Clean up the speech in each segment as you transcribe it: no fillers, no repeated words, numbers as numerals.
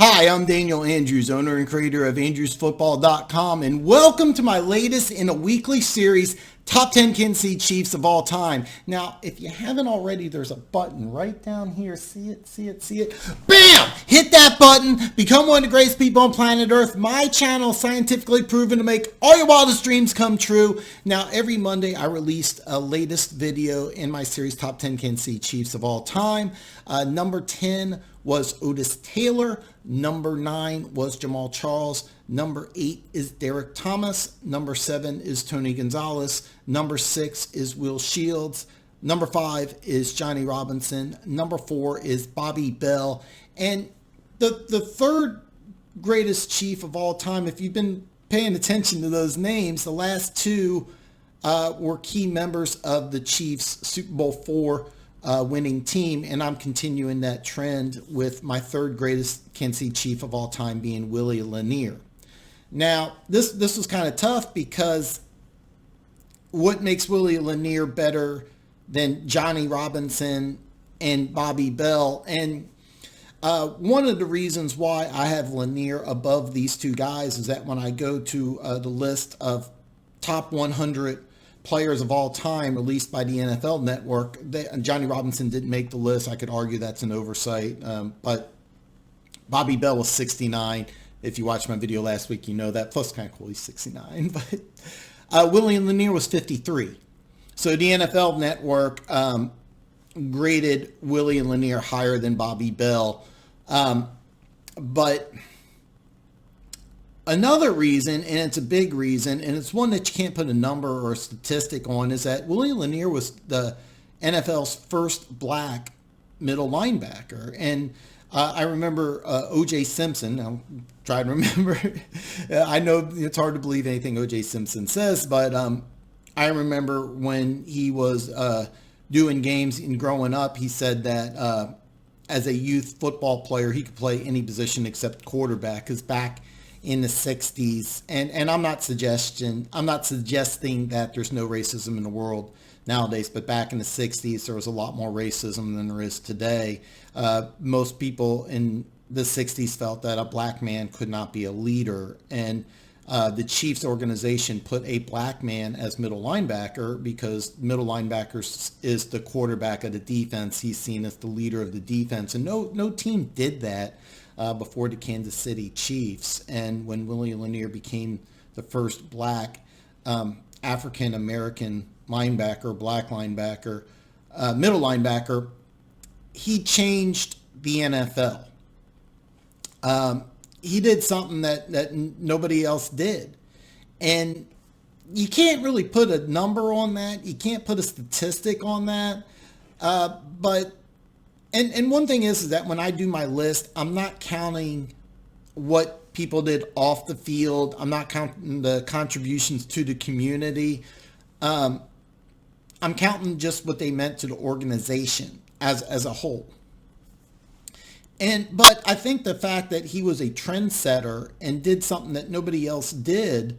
Hi, I'm Daniel Andrews, owner and creator of AndrewsFootball.com, and welcome to my latest in a weekly series, Top 10 Kansas City Chiefs of All Time. Now, if you haven't already, there's a button right down here. See it, see it, see it? Bam! Hit that button. Become one of the greatest people on planet Earth. My channel is scientifically proven to make all your wildest dreams come true. Now, every Monday, I released a latest video in my series, Top 10 Kansas City Chiefs of All Time. Number 10 was Otis Taylor. Number 9 was Jamaal Charles. Number 8 is Derrick Thomas. Number 7 is Tony Gonzalez. Number 6 is Will Shields. Number 5 is Johnny Robinson. Number 4 is Bobby Bell. And the third greatest Chief of all time, if you've been paying attention to those names, the last two were key members of the Chiefs' Super Bowl IV winning team, and I'm continuing that trend with my third greatest Kansas City Chief of all time being Willie Lanier. Now, this was kind of tough because what makes Willie Lanier better than Johnny Robinson and Bobby Bell? And one of the reasons why I have Lanier above these two guys is that when I go to the list of top 100 players of all time released by the NFL Network, Johnny Robinson didn't make the list. I could argue that's an oversight, but Bobby Bell was 69. If you watched my video last week, you know that. Plus, kind of cool, he's 69. But Willie Lanier was 53. So the NFL Network graded Willie Lanier higher than Bobby Bell. But another reason, and it's a big reason, and it's one that you can't put a number or a statistic on, is that Willie Lanier was the NFL's first black middle linebacker. And I remember O.J. Simpson. I'll try to remember. I know it's hard to believe anything O.J. Simpson says, but I remember when he was doing games and growing up, he said that as a youth football player, he could play any position except quarterback, because back in the 60s, and I'm not suggesting that there's no racism in the world nowadays, but back in the 60s there was a lot more racism than there is today. Most people in the 60s felt that a black man could not be a leader, and the Chiefs organization put a black man as middle linebacker because middle linebacker is the quarterback of the defense. He's seen as the leader of the defense, and no team did that before the Kansas City Chiefs. And when Willie Lanier became the first black African-American linebacker, black linebacker, middle linebacker, he changed the NFL. He did something that nobody else did. And you can't really put a number on that. You can't put a statistic on that. And one thing is that when I do my list, I'm not counting what people did off the field. I'm not counting the contributions to the community. I'm counting just what they meant to the organization as a whole. But I think the fact that he was a trendsetter and did something that nobody else did,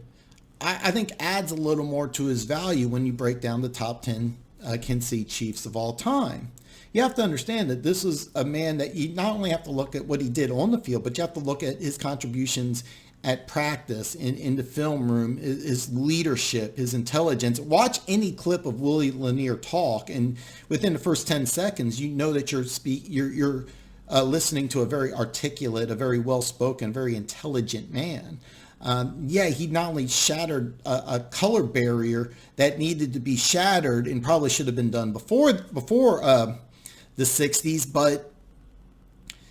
I think adds a little more to his value when you break down the top 10 Kansas City Chiefs of all time. You have to understand that this is a man that you not only have to look at what he did on the field, but you have to look at his contributions at practice, in the film room, his leadership, his intelligence. Watch any clip of Willie Lanier talk, and within the first 10 seconds, you know that you're listening to a very articulate, a very well-spoken, very intelligent man. He not only shattered a color barrier that needed to be shattered and probably should have been done before the 60s, but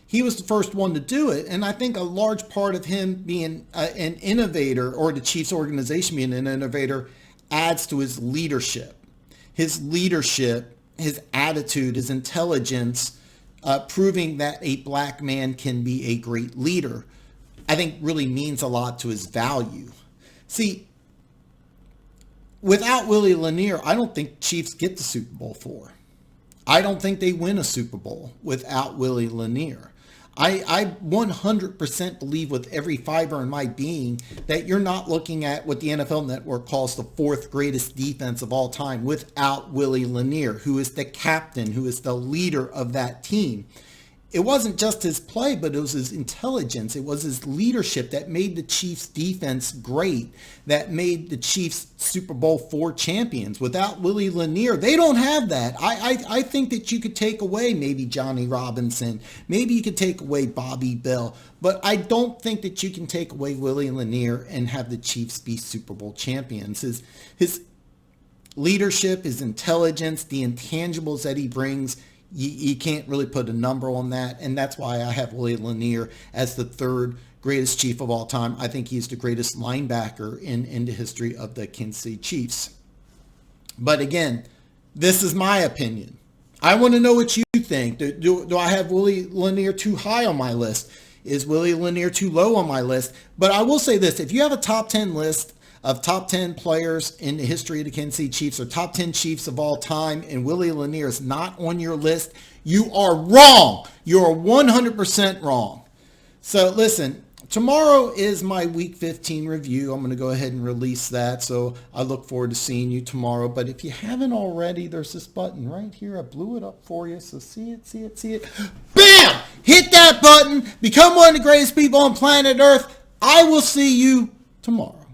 he was the first one to do it. And I think a large part of him being an innovator, or the Chiefs organization being an innovator, adds to his leadership. His attitude, his intelligence, proving that a black man can be a great leader, I think really means a lot to his value. See, without Willie Lanier, I don't think Chiefs get the Super Bowl IV. I don't think they win a Super Bowl without Willie Lanier. I 100% believe with every fiber in my being that you're not looking at what the NFL Network calls the fourth greatest defense of all time without Willie Lanier, who is the captain, who is the leader of that team. it wasn't just his play, but it was his intelligence. It was his leadership that made the Chiefs defense great, that made the Chiefs Super Bowl IV champions. Without Willie Lanier, they don't have that. I think that you could take away maybe Johnny Robinson. Maybe you could take away Bobby Bell. But I don't think that you can take away Willie Lanier and have the Chiefs be Super Bowl champions. His leadership, his intelligence, the intangibles that he brings, you can't really put a number on that. And that's why I have Willie Lanier as the third greatest Chief of all time. I think he's the greatest linebacker in the history of the Kansas City Chiefs. But again, this is my opinion. I want to know what you think. Do I have Willie Lanier too high on my list? Is Willie Lanier too low on my list? But I will say this. If you have a top 10 list of top 10 players in the history of the Kansas City Chiefs or top 10 Chiefs of all time and Willie Lanier is not on your list, you are wrong. You're 100% wrong. So listen, tomorrow is my Week 15 review. I'm going to go ahead and release that. So I look forward to seeing you tomorrow. But if you haven't already, there's this button right here. I blew it up for you. So see it. Bam! Hit that button. Become one of the greatest people on planet Earth. I will see you tomorrow.